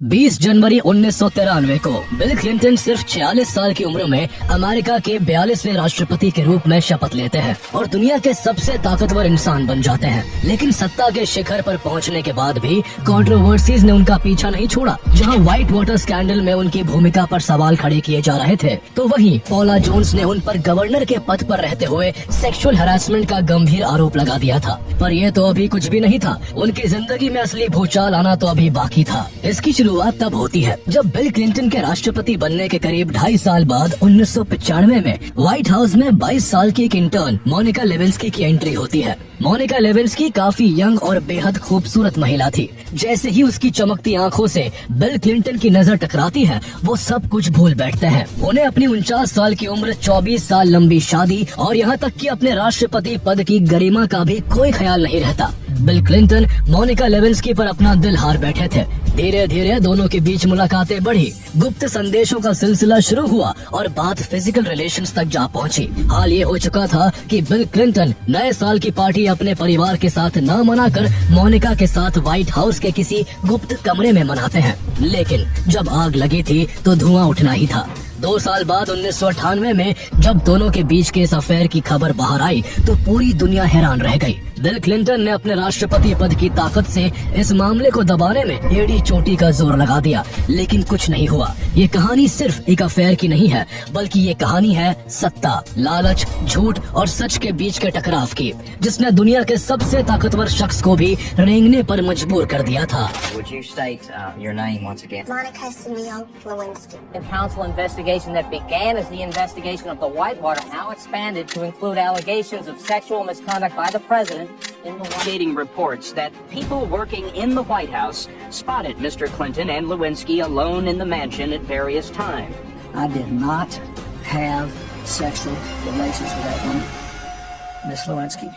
20 जनवरी 1993 को bill Clinton सिर्फ 46 साल की उम्र में अमेरिका के 42वें राष्ट्रपति के रूप में शपथ लेते हैं और दुनिया के सबसे ताकतवर इंसान बन जाते हैं। लेकिन सत्ता के शिखर पर पहुंचने के बाद भी कंट्रोवर्सीज ने उनका पीछा नहीं छोड़ा। जहां व्हाइट वाटर स्कैंडल में उनकी भूमिका पर सवाल खड़े किए जा रहे थे, तो वहीं पॉला जोन्स ने उन पर गवर्नर के पद पर रहते हुए सेक्सुअल हैरेसमेंट का गंभीर आरोप लगा दिया था। पर यह तो अभी कुछ भी नहीं था, उनकी जिंदगी में असली भूचाल आना तो अभी बाकी था। इसकी शुरुआत तब होती है जब बिल क्लिंटन के राष्ट्रपति बनने के करीब 2.5 साल बाद 1995 में व्हाइट हाउस में 22 साल की एक इंटर्न मोनिका लेविंस्की की एंट्री होती है। मोनिका लेविंस्की काफी यंग और बेहद खूबसूरत महिला थी। जैसे ही उसकी चमकती आंखों से बिल क्लिंटन की नजर टकराती है, वो सब कुछ भूल बैठते हैं। उन्हें अपनी 49 साल की उम्र, 24 साल लंबी शादी और यहाँ तक कि अपने राष्ट्रपति पद की गरिमा का भी कोई ख्याल नहीं रहता। बिल क्लिंटन मोनिका लेविंस्की पर अपना दिल हार बैठे थे। धीरे धीरे दोनों के बीच मुलाकातें बढ़ी, गुप्त संदेशों का सिलसिला शुरू हुआ और बात फिजिकल रिलेशंस तक जा पहुंची। हाल ये हो चुका था कि बिल क्लिंटन नए साल की पार्टी अपने परिवार के साथ न मनाकर मोनिका के साथ व्हाइट हाउस के किसी गुप्त कमरे में मनाते हैं। लेकिन जब आग लगी थी तो धुआं उठना ही था। 2 साल बाद 1998 में जब दोनों के बीच के इस अफेयर की खबर बाहर आई तो पूरी दुनिया हैरान रह गई। बिल क्लिंटन ने अपने राष्ट्रपति पद की ताकत से इस मामले को दबाने में एड़ी चोटी का जोर लगा दिया, लेकिन कुछ नहीं हुआ। ये कहानी सिर्फ एक अफेयर की नहीं है, बल्कि ये कहानी है सत्ता, लालच, झूठ और सच के बीच के टकराव की, जिसने दुनिया के सबसे ताकतवर शख्स को भी रेंगने पर मजबूर कर दिया था। Would you state your name once again? Monica Simeon Lewinsky. The council investigation that began as the investigation of the Whitewater now expanded to include allegations of sexual misconduct by the president in the Investigating reports that people working in the White House spotted Mr. Clinton and Lewinsky alone in the mansion at various times. I did not have sexual relations with that woman, Miss Lewinsky.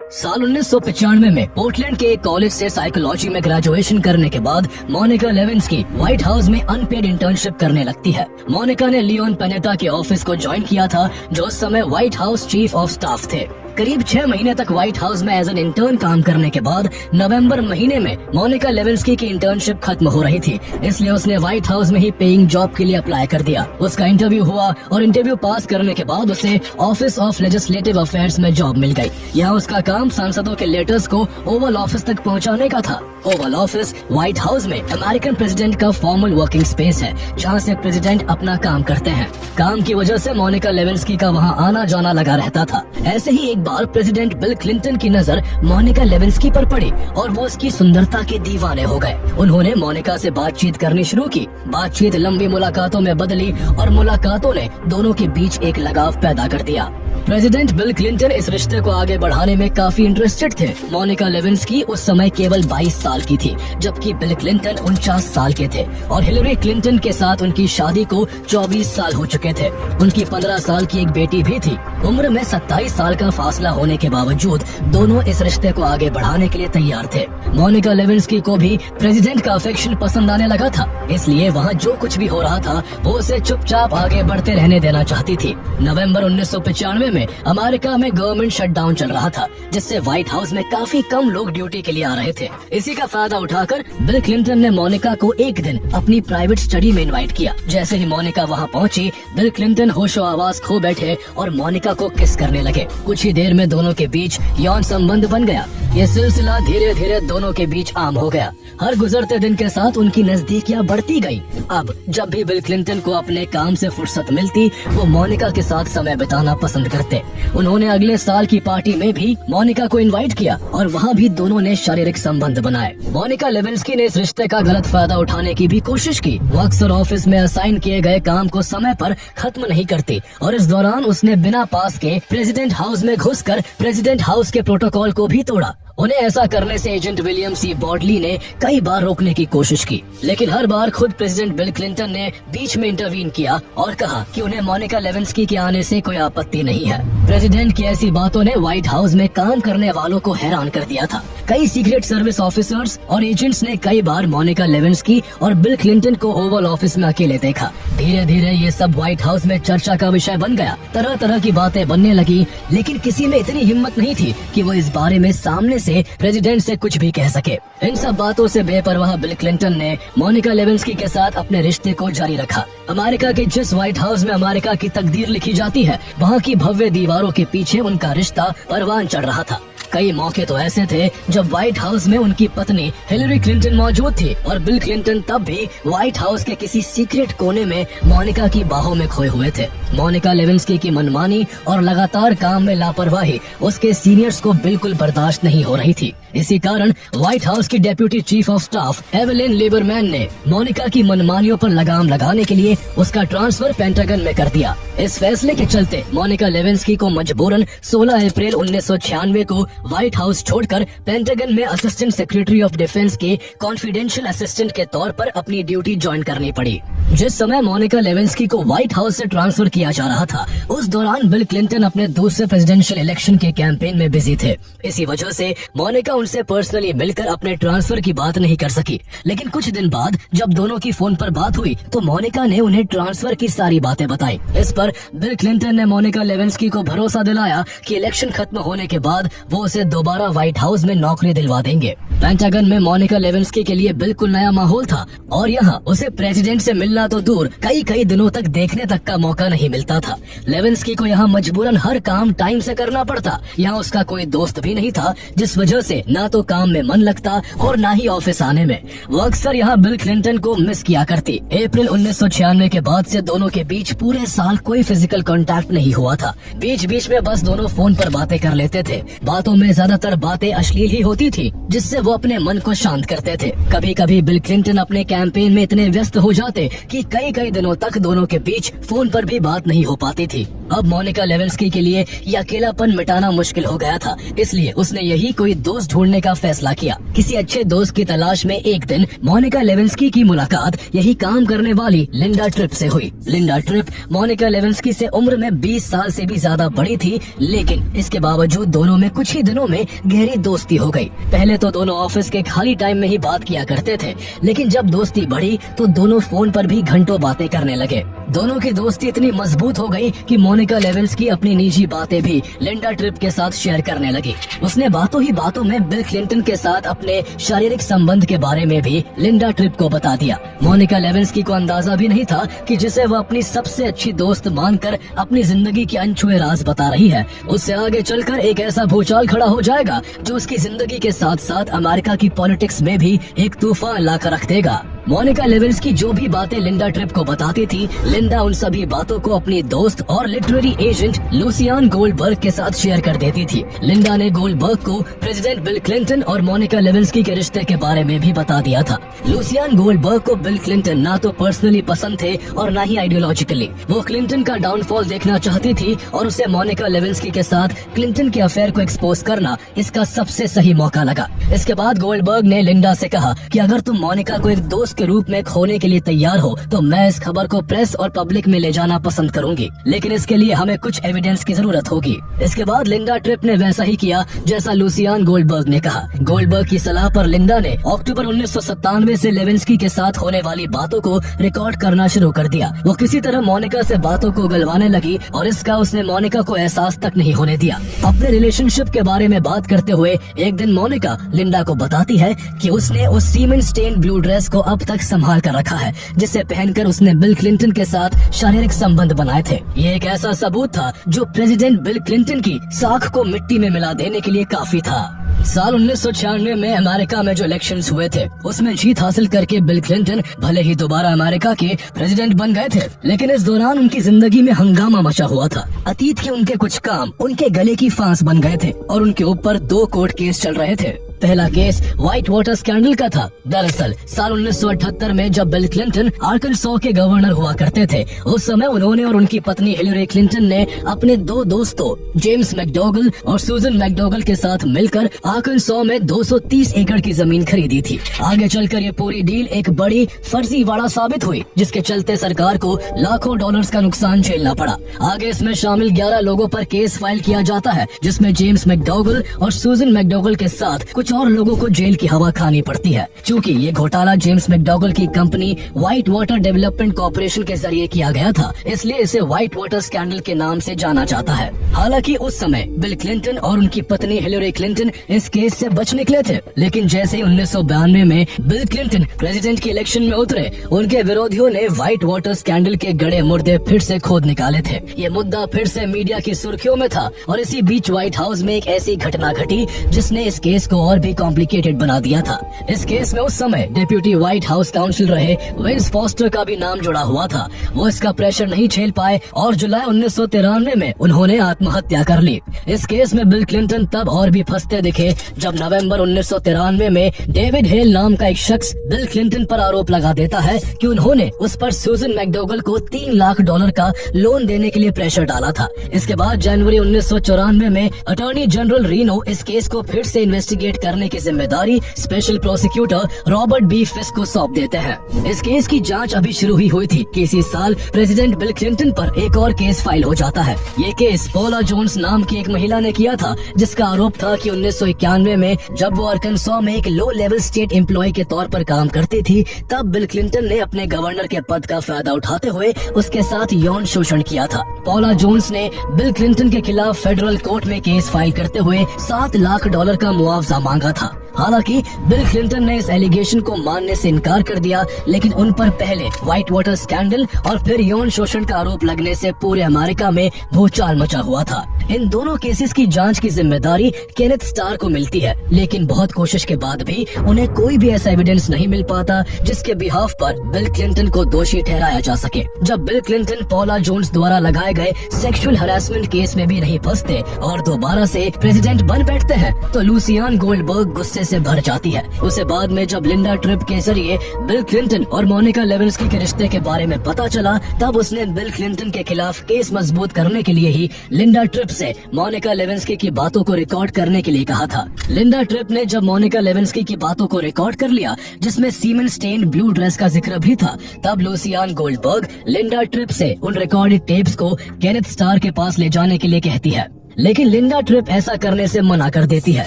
साल 1995 में Portland के एक college से psychology में graduation करने के बाद Monika Lewinsky white house में अनपेड इंटर्नशिप करने लगती है। मोनिका ने लियोन पेनेटा के ऑफिस को ज्वाइन किया था, जो उस समय white house chief of staff थे। करीब 6 महीने तक व्हाइट हाउस में एज एन इंटर्न काम करने के बाद नवंबर महीने में मोनिका लेविंस्की की इंटर्नशिप खत्म हो रही थी, इसलिए उसने व्हाइट हाउस में ही पेइंग जॉब के लिए अप्लाई कर दिया। उसका इंटरव्यू हुआ और इंटरव्यू पास करने के बाद उसे ऑफिस ऑफ लेजिस्लेटिव अफेयर्स में जॉब मिल गई। यहाँ उसका काम सांसदों के लेटर्स को ओवल ऑफिस तक पहुँचाने का था। ओवल ऑफिस व्हाइट हाउस में अमेरिकन प्रेसिडेंट का फॉर्मल वर्किंग स्पेस है, जहाँ से प्रेसिडेंट अपना काम करते हैं। काम की वजह से मोनिका लेविंस्की का वहाँ आना जाना लगा रहता था। ऐसे ही एक बार प्रेसिडेंट बिल क्लिंटन की नजर मोनिका लेविंस्की पर पड़ी और वो उसकी सुंदरता के दीवाने हो गए। उन्होंने मोनिका से बातचीत करनी शुरू की। बातचीत लंबी मुलाकातों में बदली और मुलाकातों ने दोनों के बीच एक लगाव पैदा कर दिया। प्रेसिडेंट बिल क्लिंटन इस रिश्ते को आगे बढ़ाने में काफी इंटरेस्टेड थे। मोनिका लेविंस्की उस समय केवल 22 साल की थी, जबकि बिल क्लिंटन 49 साल के थे और हिलरी क्लिंटन के साथ उनकी शादी को 24 साल हो चुके थे। उनकी 15 साल की एक बेटी भी थी। उम्र में 27 साल का फासला होने के बावजूद दोनों इस रिश्ते को आगे बढ़ाने के लिए तैयार थे। मोनिका लेविंस्की को भी प्रेसिडेंट का अफेक्शन पसंद आने लगा था, इसलिए वहाँ जो कुछ भी हो रहा था वो उसे चुपचाप आगे बढ़ते रहने देना चाहती थी। नवंबर 1995 में अमेरिका में गवर्नमेंट शटडाउन चल रहा था, जिससे व्हाइट हाउस में काफी कम लोग ड्यूटी के लिए आ रहे थे। इसी का फायदा उठाकर बिल क्लिंटन ने मोनिका को एक दिन अपनी प्राइवेट स्टडी में इनवाइट किया। जैसे ही मोनिका वहां पहुंची, बिल क्लिंटन होशो आवाज खो बैठे और मोनिका को किस करने लगे। कुछ ही देर में दोनों के बीच यौन संबंध बन गया। ये सिलसिला धीरे धीरे दोनों के बीच आम हो गया। हर गुजरते दिन के साथ उनकी नजदीकियां बढ़ती गई। अब जब भी बिल क्लिंटन को अपने काम से फुर्सत मिलती, वो मोनिका के साथ समय बिताना पसंद करते। उन्होंने अगले साल की पार्टी में भी मोनिका को इनवाइट किया और वहाँ भी दोनों ने शारीरिक संबंध बनाए। मोनिका लेविंस्की ने इस रिश्ते का गलत फायदा उठाने की भी कोशिश की। वो अक्सर ऑफिस में असाइन किए गए काम को समय पर खत्म नहीं करती और इस दौरान उसने बिना पास के प्रेसिडेंट हाउस में घुसकर प्रेसिडेंट हाउस के प्रोटोकॉल को भी तोड़ा उन्हें ऐसा करने से एजेंट विलियम सी बॉडली ने कई बार रोकने की कोशिश की, लेकिन हर बार खुद प्रेसिडेंट बिल क्लिंटन ने बीच में इंटरवीन किया और कहा कि उन्हें मोनिका लेविंस्की के आने से कोई आपत्ति नहीं है। प्रेसिडेंट की ऐसी बातों ने व्हाइट हाउस में काम करने वालों को हैरान कर दिया था। कई सीक्रेट सर्विस ऑफिसर्स और एजेंट्स ने कई बार मोनिका लेविंस्की और बिल क्लिंटन को ओवल ऑफिस में अकेले देखा। धीरे धीरे ये सब व्हाइट हाउस में चर्चा का विषय बन गया। तरह तरह की बातें बनने लगी, लेकिन किसी में इतनी हिम्मत नहीं थी कि वो इस बारे में सामने से प्रेसिडेंट से कुछ भी कह सके। इन सब बातों से बेपरवाह बिल क्लिंटन ने मोनिका लेविंस्की के साथ अपने रिश्ते को जारी रखा। अमेरिका के जिस व्हाइट हाउस में अमेरिका की तकदीर लिखी जाती है, वहाँ की भव्य दीवारों के पीछे उनका रिश्ता परवान चढ़ रहा था। कई मौके तो ऐसे थे जब व्हाइट हाउस में उनकी पत्नी हिलरी क्लिंटन मौजूद थी और बिल क्लिंटन तब भी व्हाइट हाउस के किसी सीक्रेट कोने में मोनिका की बाहों में खोए हुए थे। मोनिका लेविंस्की की मनमानी और लगातार काम में लापरवाही उसके सीनियर्स को बिल्कुल बर्दाश्त नहीं हो रही थी। इसी कारण व्हाइट हाउस की deputy chief of staff Evelyn Lieberman ने मोनिका की मनमानियों पर लगाम लगाने के लिए उसका ट्रांसफर पेंटागन में कर दिया। इस फैसले के चलते मोनिका लेविंस्की को मजबूरन 16 अप्रैल 1996 को व्हाइट हाउस छोड़कर पेंटागन में असिस्टेंट सेक्रेटरी ऑफ डिफेंस के कॉन्फिडेंशियल असिस्टेंट के तौर पर अपनी ड्यूटी ज्वाइन करनी पड़ी। जिस समय मोनिका लेविंस्की को व्हाइट हाउस से ट्रांसफर किया जा रहा था, उस दौरान बिल क्लिंटन अपने दूसरे प्रेसिडेंशियल इलेक्शन के कैंपेन में बिजी थे। इसी वजह से मोनिका उनसे पर्सनली मिलकर अपने ट्रांसफर की बात नहीं कर सकी। लेकिन कुछ दिन बाद जब दोनों की फोन पर बात हुई तो मोनिका ने उन्हें ट्रांसफर की सारी बातें बताई। इस पर बिल क्लिंटन ने मोनिका लेविंस्की को भरोसा दिलाया कि इलेक्शन खत्म होने के बाद वो उसे दोबारा व्हाइट हाउस में नौकरी दिलवा देंगे। पेंटागन में मोनिका लेविंस्की के लिए बिल्कुल नया माहौल था और यहाँ उसे प्रेसिडेंट से मिलना तो दूर, कई दिनों तक देखने तक का मौका नहीं मिलता था। लेविंस्की को यहाँ मजबूरन हर काम टाइम से करना पड़ता। यहाँ उसका कोई दोस्त भी नहीं था, जिस वजह से ना तो काम में मन लगता और ना ही ऑफिस आने में। वो अक्सर यहाँ बिल क्लिंटन को मिस किया करती। अप्रैल 1996 के बाद से दोनों के बीच पूरे साल कोई फिजिकल कांटेक्ट नहीं हुआ था। बीच बीच में बस दोनों फोन पर बातें कर लेते थे। बातों में ज्यादातर बातें अश्लील ही होती थी, जिससे वो अपने मन को शांत करते थे। कभी कभी बिल क्लिंटन अपने कैंपेन में इतने व्यस्त हो जाते कि कई दिनों तक दोनों के बीच फोन पर भी बात नहीं हो पाती थी। अब मोनिका लेविंस्की के लिए ये अकेलापन मिटाना मुश्किल हो गया था, इसलिए उसने यही कोई दोस्त ढूंढने का फैसला किया। किसी अच्छे दोस्त की तलाश में एक दिन मोनिका लेविंस्की की मुलाकात यही काम करने वाली लिंडा ट्रिप से हुई। लिंडा ट्रिप मोनिका लेविंस्की से उम्र में 20 साल से भी ज्यादा बड़ी थी, लेकिन इसके बावजूद दोनों में कुछ ही दिनों में गहरी दोस्ती हो गई। पहले तो दोनों ऑफिस के खाली टाइम में ही बात किया करते थे, लेकिन जब दोस्ती बढ़ी तो दोनों फोन पर भी घंटों बातें करने लगे। दोनों की दोस्ती इतनी मजबूत हो गई कि मोनिका लेविंस्की अपनी निजी बातें भी लिंडा ट्रिप के साथ शेयर करने लगी। उसने बातों ही बातों में बिल क्लिंटन के साथ अपने शारीरिक संबंध के बारे में भी लिंडा ट्रिप को बता दिया। मोनिका लेविंस्की को अंदाजा भी नहीं था कि जिसे वह अपनी सबसे अच्छी दोस्त मानकर अपनी जिंदगी के अनछुए राज बता रही है, उससे आगे चलकर एक ऐसा भूचाल खड़ा हो जाएगा जो उसकी जिंदगी के साथ साथ अमेरिका की पॉलिटिक्स में भी एक तूफान लाकर रख देगा। मोनिका लेविंस्की जो भी बातें लिंडा ट्रिप को बताती थी, लिंडा उन सभी बातों को अपनी दोस्त और लिटरेरी एजेंट लूसियान गोल्डबर्ग के साथ शेयर कर देती थी। लिंडा ने गोल्डबर्ग को प्रेसिडेंट बिल क्लिंटन और मोनिका लेविंस्की के रिश्ते के बारे में भी बता दिया था। लूसियान गोल्डबर्ग को बिल क्लिंटन ना तो पर्सनली पसंद थे और ना ही आइडियोलॉजिकली। वो क्लिंटन का डाउनफॉल देखना चाहती थी और उसे मोनिका लेविंस्की के साथ क्लिंटन के अफेयर को एक्सपोज करना इसका सबसे सही मौका लगा। इसके बाद गोल्डबर्ग ने लिंडा से कहा कि अगर तुम मोनिका को एक दोस्त के रूप में खोने के लिए तैयार हो तो मैं इस खबर को प्रेस और पब्लिक में ले जाना पसंद करूंगी, लेकिन इसके लिए हमें कुछ एविडेंस की जरूरत होगी। इसके बाद लिंडा ट्रिप ने वैसा ही किया जैसा लूसियान गोल्डबर्ग ने कहा। गोल्डबर्ग की सलाह पर लिंडा ने अक्टूबर 1997 से लेविंस्की के साथ होने वाली बातों को रिकॉर्ड करना शुरू कर दिया। वो किसी तरह मोनिका से बातों को गलवाने लगी और इसका उसने मोनिका को एहसास तक नहीं होने दिया। अपने रिलेशनशिप के बारे में बात करते हुए एक दिन मोनिका लिंडा को बताती है कि उसने उस सीमेंट स्टेन ब्लू ड्रेस को अब तक संभाल कर रखा है, जिसे पहनकर उसने बिल क्लिंटन के साथ शारीरिक संबंध बनाए थे। ये एक ऐसा सबूत था जो प्रेसिडेंट बिल क्लिंटन की साख को मिट्टी में मिला देने के लिए काफी था। साल 1996 में अमेरिका में जो इलेक्शंस हुए थे, उसमें जीत हासिल करके बिल क्लिंटन भले ही दोबारा अमेरिका के प्रेसिडेंट बन गए थे, लेकिन इस दौरान उनकी जिंदगी में हंगामा मचा हुआ था। अतीत के उनके कुछ काम उनके गले की फांस बन गए थे और उनके ऊपर 2 कोर्ट केस चल रहे थे। पहला केस व्हाइट वाटर स्कैंडल का था। दरअसल साल 1978 में जब बिल क्लिंटन आर्कनसॉ के गवर्नर हुआ करते थे, उस समय उन्होंने और उनकी पत्नी हिलरी क्लिंटन ने अपने दो दोस्तों जेम्स मैकडोगल और सूजन मैकडोगल के साथ मिलकर आर्कनसॉ में 230 एकड़ की जमीन खरीदी थी। आगे चलकर ये पूरी डील एक बड़ी फर्जीवाड़ा साबित हुई, जिसके चलते सरकार को लाखों डॉलर्स का नुकसान झेलना पड़ा। आगे इसमें शामिल 11 लोगों पर केस फाइल किया जाता है, जिसमें जेम्स मैकडोगल और सूजन मैकडोगल के साथ कुछ और लोगों को जेल की हवा खानी पड़ती है। चूँकि ये घोटाला जेम्स मैकडोगल की company white water development corporation के जरिए किया गया था, इसलिए इसे व्हाइट वाटर स्कैंडल के नाम से जाना जाता है। हालांकि उस समय बिल क्लिंटन और उनकी पत्नी हिलरी क्लिंटन इस केस से बच निकले थे, लेकिन जैसे ही 1992 में बिल क्लिंटन प्रेसिडेंट के इलेक्शन में उतरे, उनके विरोधियों ने व्हाइट वाटर स्कैंडल के गड़े मुर्दे फिर से खोद निकाले थे। ये मुद्दा फिर से मीडिया की सुर्खियों में था और इसी बीच व्हाइट हाउस में एक ऐसी घटना घटी जिसने इस केस को और भी कॉम्प्लिकेटेड बना दिया था। इस केस में उस समय डिप्यूटी व्हाइट हाउस काउंसिल रहे विंस फॉस्टर का भी नाम जुड़ा हुआ था। वो इसका प्रेशर नहीं झेल पाए और जुलाई 1993 में उन्होंने आत्महत्या कर ली। इस केस में बिल क्लिंटन तब और भी फंसते दिखे जब नवंबर 1993 में डेविड हेल नाम का एक शख्स बिल क्लिंटन पर आरोप लगा देता है कि उन्होंने उस पर सूजन मैकडोगल को $3 लाख का लोन देने के लिए प्रेशर डाला था। इसके बाद जनवरी 1994 में अटॉर्नी जनरल रीनो इस केस को फिर से इन्वेस्टिगेट करने की जिम्मेदारी स्पेशल प्रोसिक्यूटर रॉबर्ट बी फिस्क को सौंप देते हैं। इस केस की जांच अभी शुरू ही हुई थी कि इसी साल प्रेसिडेंट बिल क्लिंटन पर एक और केस फाइल हो जाता है। ये केस पॉला जोन्स नाम की एक महिला ने किया था, जिसका आरोप था कि 1991 में जब वो आर्कनसॉ में एक लो लेवल स्टेट एम्प्लॉय के तौर पर काम करती थी, तब बिल क्लिंटन ने अपने गवर्नर के पद का फायदा उठाते हुए उसके साथ यौन शोषण किया था। पॉला जोन्स ने बिल क्लिंटन के खिलाफ फेडरल कोर्ट में केस फाइल करते हुए $7 लाख का मुआवजा मांगा था। हालांकि बिल क्लिंटन ने इस एलिगेशन को मानने से इनकार कर दिया, लेकिन उन पर पहले व्हाइट वाटर स्कैंडल और फिर यौन शोषण का आरोप लगने से पूरे अमेरिका में भूचाल मचा हुआ था। इन दोनों केसेस की जांच की जिम्मेदारी केनेथ स्टार को मिलती है, लेकिन बहुत कोशिश के बाद भी उन्हें कोई भी ऐसा एविडेंस नहीं मिल पाता जिसके बिहाफ पर बिल क्लिंटन को दोषी ठहराया जा सके। जब बिल क्लिंटन पॉला जोन्स द्वारा लगाए गए सेक्सुअल हरासमेंट केस में भी नहीं फंसते और दोबारा से प्रेसिडेंट बन बैठते हैं, तो लूसियान गोल्डबर्ग गुस्से से भर जाती है। उसे बाद में जब लिंडा ट्रिप के जरिए बिल क्लिंटन और मोनिका लेविन्स्की के रिश्ते के बारे में पता चला, तब उसने बिल क्लिंटन के खिलाफ केस मजबूत करने के लिए ही लिंडा ट्रिप से मोनिका लेविन्स्की की बातों को रिकॉर्ड करने के लिए कहा था। लिंडा ट्रिप ने जब मोनिका लेविन्स्की की बातों को रिकॉर्ड कर लिया, जिसमें सीमेन स्टेन ब्लू ड्रेस का जिक्र भी था, तब लूसियान गोल्डबर्ग लिंडा ट्रिप से उन रिकॉर्डेड टेप्स को केनेथ स्टार के पास ले जाने के लिए कहती है, लेकिन लिंडा ट्रिप ऐसा करने से मना कर देती है।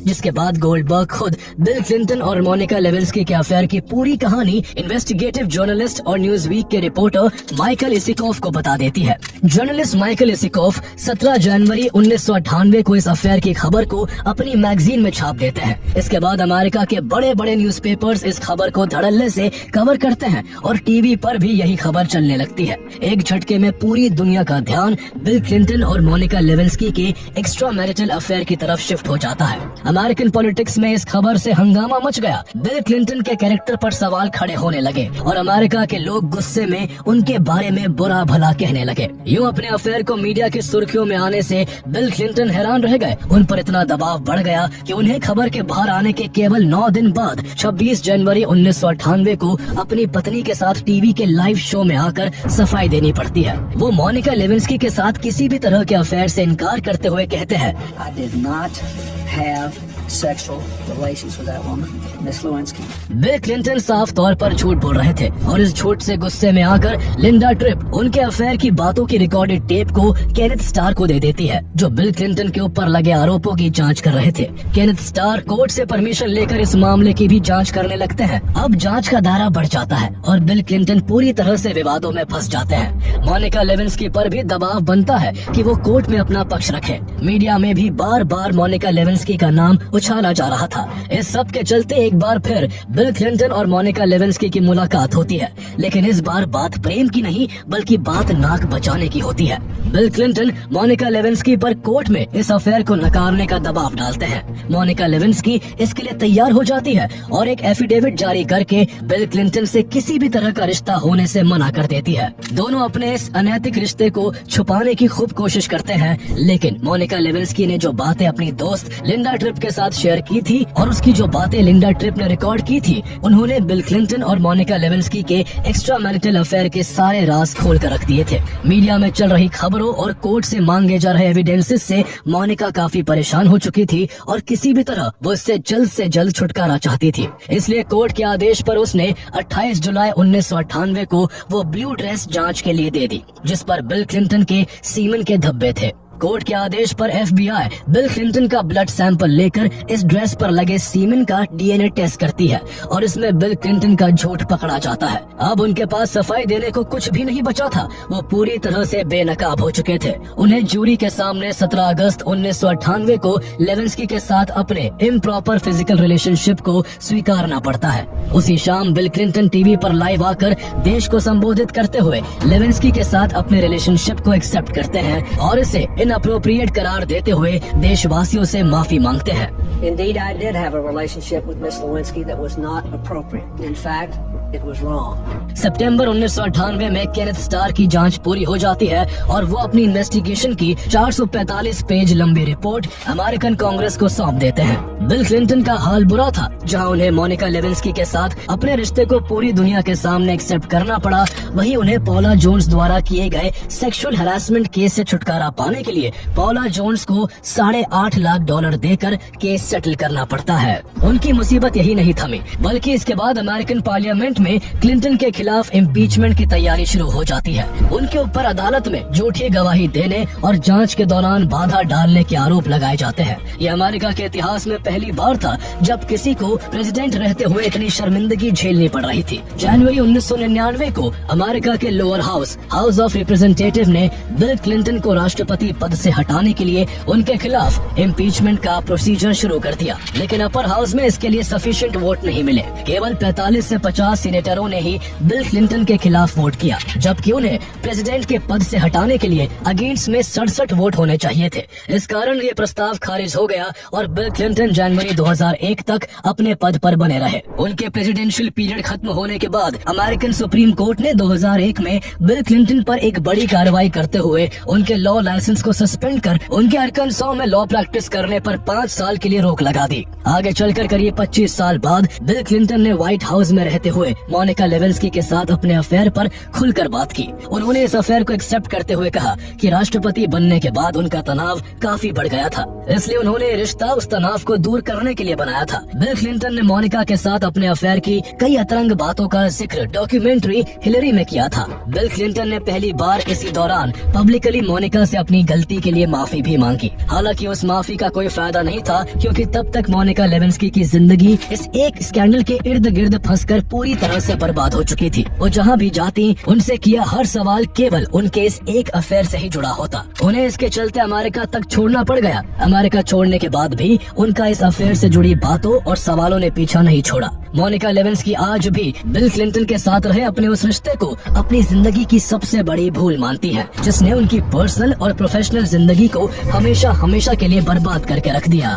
जिसके बाद गोल्डबर्ग खुद बिल क्लिंटन और मोनिका लेविन्स्की के अफेयर की पूरी कहानी इन्वेस्टिगेटिव जर्नलिस्ट और न्यूज वीक के रिपोर्टर माइकल इसिकोफ को बता देती है। जर्नलिस्ट माइकल इसिकोफ 17 जनवरी 1998 को इस अफेयर की खबर को अपनी मैगजीन में छाप देते हैं। इसके बाद अमेरिका के बड़े बड़े न्यूज़पेपर्स इस खबर को धड़ल्ले से कवर करते हैं और टीवी पर भी यही खबर चलने लगती है। एक झटके में पूरी दुनिया का ध्यान बिल क्लिंटन और मोनिका लेविन्स्की के एक्स्ट्रा मैरिटल अफेयर की तरफ शिफ्ट हो जाता है। अमेरिकन पॉलिटिक्स में इस खबर से हंगामा मच गया। बिल क्लिंटन के कैरेक्टर पर सवाल खड़े होने लगे और अमेरिका के लोग गुस्से में उनके बारे में बुरा भला कहने लगे। यूं अपने अफेयर को मीडिया की सुर्खियों में आने से बिल क्लिंटन हैरान रह गए। उन पर इतना दबाव बढ़ गया कि उन्हें खबर के बाहर आने के केवल 9 दिन बाद 26 जनवरी 1998 को अपनी पत्नी के साथ टीवी के लाइव शो में आकर सफाई देनी पड़ती है। वो मोनिका लेविन्स्की के साथ किसी भी तरह के अफेयर से इनकार करते हुए कहते हैं, I did not have sexual relations with that woman, Miss Lewinsky. Bill Clinton साफ तौर पर झूठ बोल रहे थे और इस झूठ से गुस्से में आकर लिंडा ट्रिप उनके अफेयर की बातों की रिकॉर्डेड टेप को केनेथ स्टार को दे देती है, जो बिल क्लिंटन के ऊपर लगे आरोपों की जांच कर रहे थे। केनेथ स्टार कोर्ट से परमिशन लेकर इस मामले की भी जांच करने लगते हैं। अब जांच का दायरा बढ़ जाता है और बिल क्लिंटन पूरी तरह से विवादों में फंस जाते हैं। मोनिका लेविन्स्की पर भी दबाव बनता है कि वो कोर्ट में अपना पक्ष रखे। मीडिया में भी बार बार मोनिका लेविन्स्की का नाम उछाला जा रहा था। इस सब के चलते एक बार फिर बिल क्लिंटन और मोनिका लेविन्स्की की मुलाकात होती है, लेकिन इस बार बात प्रेम की नहीं बल्कि बात नाक बचाने की होती है। बिल क्लिंटन मोनिका लेविन्स्की पर कोर्ट में इस अफेयर को नकारने का दबाव डालते हैं। मोनिका लेविन्स्की इसके लिए तैयार हो जाती है और एक एफिडेविट जारी करके बिल क्लिंटन से किसी भी तरह का रिश्ता होने से मना कर देती है। दोनों अपने इस अनैतिक रिश्ते को छुपाने की खूब कोशिश करते हैं, लेकिन मोनिका लेविन्स्की ने जो बातें अपनी दोस्त लिंडा ट्रिप के साथ शेयर की थी और उसकी जो बातें लिंडा ट्रिप ने रिकॉर्ड की थी उन्होंने बिल क्लिंटन और मोनिका लेविंस्की के एक्स्ट्रा मैरिटल अफेयर के सारे राज खोल कर रख दिए थे। मीडिया में चल रही खबरों और कोर्ट से मांगे जा रहे एविडेंसेस से मोनिका काफी परेशान हो चुकी थी और किसी भी तरह वो इससे जल्द से जल्द छुटकारा चाहती थी। इसलिए कोर्ट के आदेश पर उसने 28 जुलाई 1998 को वो ब्लू ड्रेस जांच के लिए दे दी, जिस पर बिल क्लिंटन के सीमन के धब्बे थे। कोर्ट के आदेश पर FBI बिल क्लिंटन का ब्लड सैंपल लेकर इस ड्रेस पर लगे सीमेन का DNA टेस्ट करती है और इसमें बिल क्लिंटन का झूठ पकड़ा जाता है। अब उनके पास सफाई देने को कुछ भी नहीं बचा था, वो पूरी तरह से बेनकाब हो चुके थे। उन्हें जूरी के सामने 17 अगस्त 1998 को लेविंस्की के साथ अपने इम्प्रॉपर फिजिकल रिलेशनशिप को स्वीकारना पड़ता है। उसी शाम बिल क्लिंटन टीवी पर लाइव आकर देश को संबोधित करते हुए लेविंस्की के साथ अपने रिलेशनशिप को एक्सेप्ट करते हैं और इसे इनअप्रोप्रिएट करार देते हुए देशवासियों से माफी मांगते हैं। Indeed, I did have a relationship with Miss Lewinsky that was not appropriate. In fact, it was wrong. सितंबर 1998 में केनेथ स्टार की जांच पूरी हो जाती है और वो अपनी इन्वेस्टिगेशन की 445 पेज लंबी रिपोर्ट अमेरिकन कांग्रेस को सौंप देते हैं। बिल क्लिंटन का हाल बुरा था, जहां उन्हें मोनिका लेविंस्की के साथ अपने रिश्ते को पूरी दुनिया के सामने एक्सेप्ट करना पड़ा, वहीं उन्हें पॉला जोन्स द्वारा किए गए सेक्सुअल हैरेसमेंट केस से छुटकारा पाने के लिए पॉला जोन्स को $8.5 लाख देकर केस सेटल करना पड़ता है। उनकी मुसीबत यही नहीं थमी, बल्कि इसके बाद अमेरिकन पार्लियामेंट में क्लिंटन के खिलाफ इम्पीचमेंट की तैयारी शुरू हो जाती है। उनके ऊपर अदालत में झूठी गवाही देने और जांच के दौरान बाधा डालने के आरोप लगाए जाते हैं। ये अमेरिका के इतिहास में पहली बार था जब किसी को प्रेसिडेंट रहते हुए इतनी शर्मिंदगी झेलनी पड़ रही थी। जनवरी 1999 को अमेरिका के लोअर हाउस ऑफ रिप्रेजेंटेटिव ने बिल क्लिंटन को राष्ट्रपति पद से हटाने के लिए उनके खिलाफ इम्पीचमेंट का प्रोसीजर शुरू कर दिया, लेकिन अपर हाउस में इसके लिए सफिशिएंट वोट नहीं मिले। केवल 45 से 50 सीनेटरों ने ही बिल क्लिंटन के खिलाफ वोट किया, जबकि उन्हें प्रेसिडेंट के पद से हटाने के लिए अगेंस्ट में 67 वोट होने चाहिए थे। इस कारण ये प्रस्ताव खारिज हो गया और बिल क्लिंटन जनवरी 2001 तक अपने पद पर बने रहे। उनके प्रेसिडेंशियल पीरियड खत्म होने के बाद अमेरिकन सुप्रीम कोर्ट ने 2001 में बिल क्लिंटन पर एक बड़ी कार्रवाई करते हुए उनके लॉ लाइसेंस को सस्पेंड कर उनके अरकानसॉ में लॉ प्रैक्टिस करने पर 5 साल के लिए रोक लगा दी। आगे चलकर करीब 25 साल बाद बिल क्लिंटन ने व्हाइट हाउस में रहते हुए मोनिका लेविंस्की के साथ अपने अफेयर पर खुलकर बात की। उन्होंने इस अफेयर को एक्सेप्ट करते हुए कहा कि राष्ट्रपति बनने के बाद उनका तनाव काफी बढ़ गया था, इसलिए उन्होंने रिश्ता उस तनाव को दूर करने के लिए बनाया था। बिल क्लिंटन ने मोनिका के साथ अपने अफेयर की कई अतरंग बातों का जिक्र डॉक्यूमेंट्री हिलरी में किया था। बिल क्लिंटन ने पहली बार इसी दौरान पब्लिकली मोनिका से अपनी गलती के लिए माफी भी मांगी। हालांकि उस माफी का कोई फायदा नहीं था, क्योंकि तब तक मोनिका लेविंस्की की जिंदगी इस एक स्कैंडल के इर्द गिर्द फंसकर पूरी तरह से बर्बाद हो चुकी थी। वो जहाँ भी जाती उनसे किया हर सवाल केवल उनके इस एक अफेयर से ही जुड़ा होता। उन्हें इसके चलते अमेरिका तक छोड़ना पड़ गया। अमेरिका छोड़ने के बाद भी उनका इस अफेयर से जुड़ी बातों और सवालों ने पीछा नहीं छोड़ा। मोनिका लेविंस्की आज भी बिल क्लिंटन के साथ रहे अपने उस रिश्ते को अपनी जिंदगी की सबसे बड़ी भूल मानती है, जिसने उनकी पर्सनल और प्रोफेशनल जिंदगी को हमेशा के लिए बर्बाद करके रख दिया।